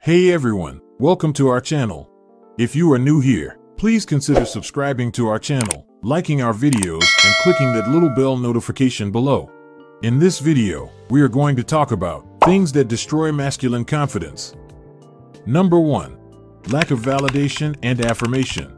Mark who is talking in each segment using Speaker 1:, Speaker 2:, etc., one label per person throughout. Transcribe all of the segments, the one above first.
Speaker 1: Hey everyone, welcome to our channel. If you are new here, please consider subscribing to our channel, liking our videos, and clicking that little bell notification below. In this video, we are going to talk about things that destroy masculine confidence. Number 1. Lack of validation and affirmation.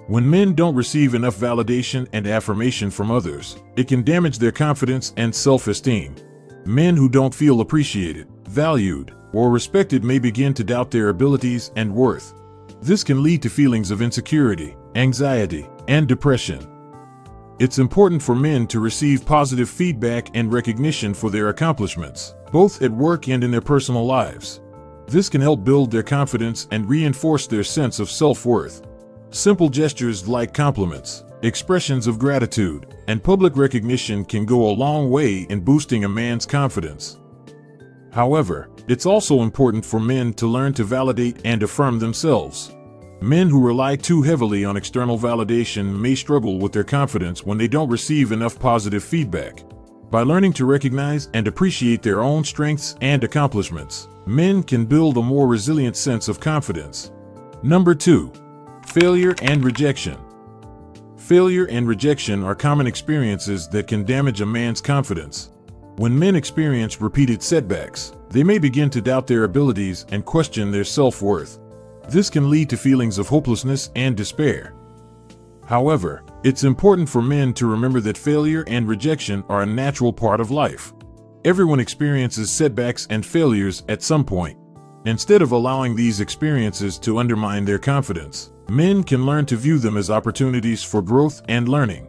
Speaker 1: When men don't receive enough validation and affirmation from others, it can damage their confidence and self-esteem. Men who don't feel appreciated, valued, or respected may begin to doubt their abilities and worth. This can lead to feelings of insecurity, anxiety, and depression. It's important for men to receive positive feedback and recognition for their accomplishments, both at work and in their personal lives. This can help build their confidence and reinforce their sense of self-worth. Simple gestures like compliments, expressions of gratitude, and public recognition can go a long way in boosting a man's confidence. However, it's also important for men to learn to validate and affirm themselves. Men who rely too heavily on external validation may struggle with their confidence when they don't receive enough positive feedback. By learning to recognize and appreciate their own strengths and accomplishments, men can build a more resilient sense of confidence. Number 2. Failure and rejection. Failure and rejection are common experiences that can damage a man's confidence. When men experience repeated setbacks, they may begin to doubt their abilities and question their self-worth. This can lead to feelings of hopelessness and despair. However, it's important for men to remember that failure and rejection are a natural part of life. Everyone experiences setbacks and failures at some point. Instead of allowing these experiences to undermine their confidence, men can learn to view them as opportunities for growth and learning.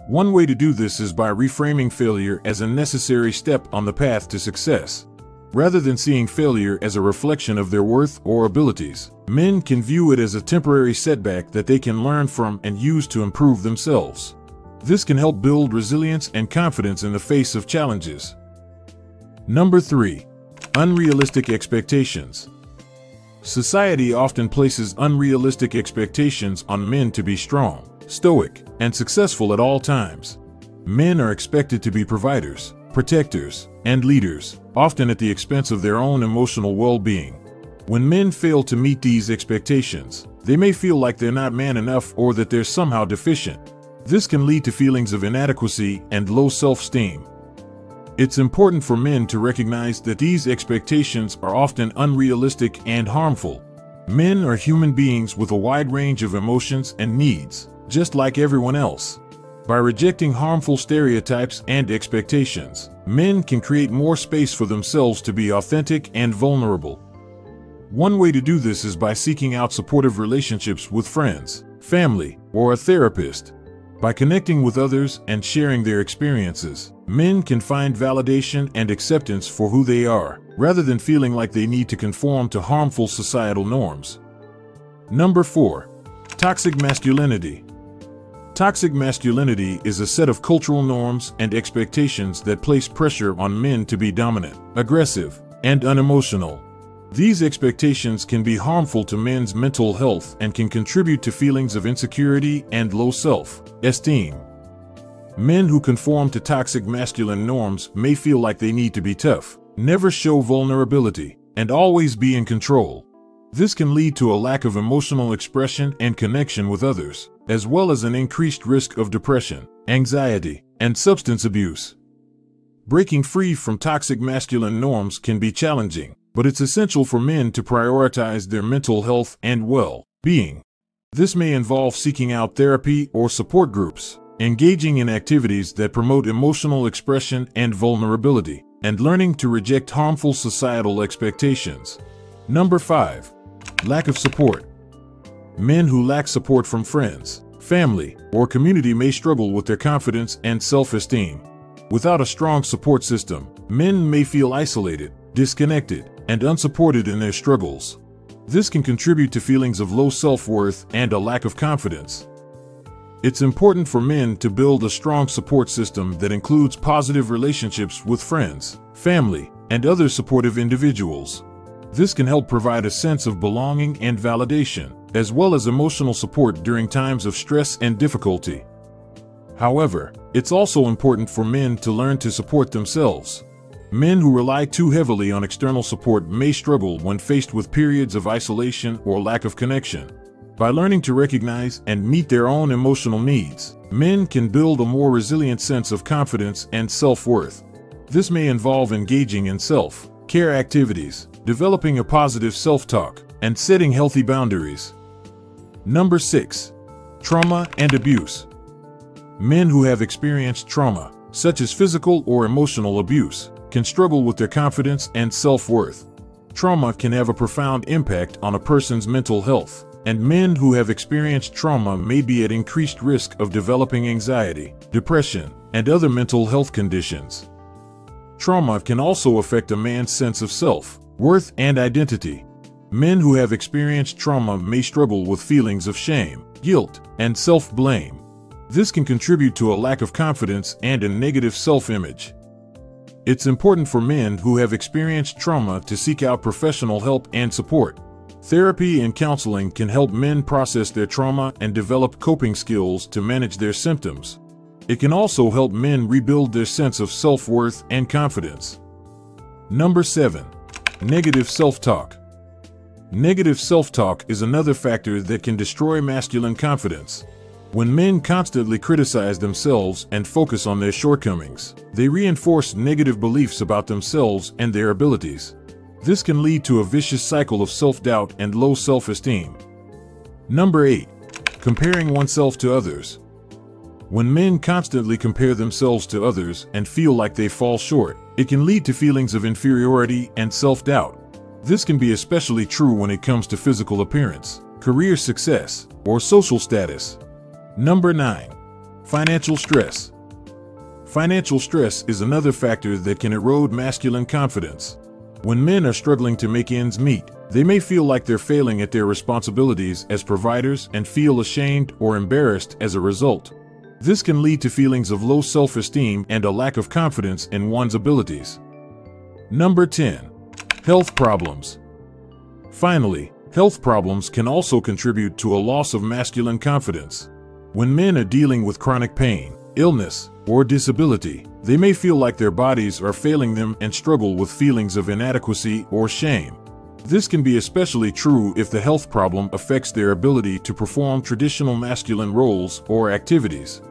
Speaker 1: One way to do this is by reframing failure as a necessary step on the path to success. Rather than seeing failure as a reflection of their worth or abilities, men can view it as a temporary setback that they can learn from and use to improve themselves. This can help build resilience and confidence in the face of challenges. Number 3. Unrealistic expectations. Society often places unrealistic expectations on men to be strong, stoic, and successful at all times. Men are expected to be providers, protectors, and leaders, often at the expense of their own emotional well-being. When men fail to meet these expectations, they may feel like they're not man enough or that they're somehow deficient. This can lead to feelings of inadequacy and low self-esteem. It's important for men to recognize that these expectations are often unrealistic and harmful. Men are human beings with a wide range of emotions and needs, just like everyone else. By rejecting harmful stereotypes and expectations, men can create more space for themselves to be authentic and vulnerable. One way to do this is by seeking out supportive relationships with friends, family, or a therapist. By connecting with others and sharing their experiences, men can find validation and acceptance for who they are, rather than feeling like they need to conform to harmful societal norms. Number 4. Toxic masculinity. Toxic masculinity is a set of cultural norms and expectations that place pressure on men to be dominant, aggressive, and unemotional. These expectations can be harmful to men's mental health and can contribute to feelings of insecurity and low self-esteem. Men who conform to toxic masculine norms may feel like they need to be tough, never show vulnerability, and always be in control. This can lead to a lack of emotional expression and connection with others, as well as an increased risk of depression, anxiety, and substance abuse. Breaking free from toxic masculine norms can be challenging, but it's essential for men to prioritize their mental health and well-being. This may involve seeking out therapy or support groups, engaging in activities that promote emotional expression and vulnerability, and learning to reject harmful societal expectations. Number 5. Lack of support. Men who lack support from friends, family, or community may struggle with their confidence and self-esteem. Without a strong support system, men may feel isolated, disconnected, and unsupported in their struggles. This can contribute to feelings of low self-worth and a lack of confidence. It's important for men to build a strong support system that includes positive relationships with friends, family, and other supportive individuals. This can help provide a sense of belonging and validation, as well as emotional support during times of stress and difficulty. However, it's also important for men to learn to support themselves. Men who rely too heavily on external support may struggle when faced with periods of isolation or lack of connection. By learning to recognize and meet their own emotional needs, men can build a more resilient sense of confidence and self-worth. This may involve engaging in self-care activities, developing a positive self-talk, and setting healthy boundaries. Number 6. Trauma and abuse. Men who have experienced trauma, such as physical or emotional abuse, can struggle with their confidence and self-worth. Trauma can have a profound impact on a person's mental health, and men who have experienced trauma may be at increased risk of developing anxiety, depression, and other mental health conditions. Trauma can also affect a man's sense of self-worth and identity. Men who have experienced trauma may struggle with feelings of shame, guilt, and self-blame. This can contribute to a lack of confidence and a negative self-image. It's important for men who have experienced trauma to seek out professional help and support. Therapy and counseling can help men process their trauma and develop coping skills to manage their symptoms. It can also help men rebuild their sense of self-worth and confidence. Number 7. Negative self-talk. Negative self-talk is another factor that can destroy masculine confidence. When men constantly criticize themselves and focus on their shortcomings, they reinforce negative beliefs about themselves and their abilities. This can lead to a vicious cycle of self-doubt and low self-esteem. Number 8. Comparing oneself to others. When men constantly compare themselves to others and feel like they fall short, it can lead to feelings of inferiority and self-doubt. This can be especially true when it comes to physical appearance, career success, or social status. Number 9. Financial stress. Financial stress is another factor that can erode masculine confidence. When men are struggling to make ends meet, they may feel like they're failing at their responsibilities as providers and feel ashamed or embarrassed as a result. This can lead to feelings of low self-esteem and a lack of confidence in one's abilities. Number 10. Health problems. Finally, health problems can also contribute to a loss of masculine confidence. When men are dealing with chronic pain, illness, or disability, they may feel like their bodies are failing them and struggle with feelings of inadequacy or shame. This can be especially true if the health problem affects their ability to perform traditional masculine roles or activities.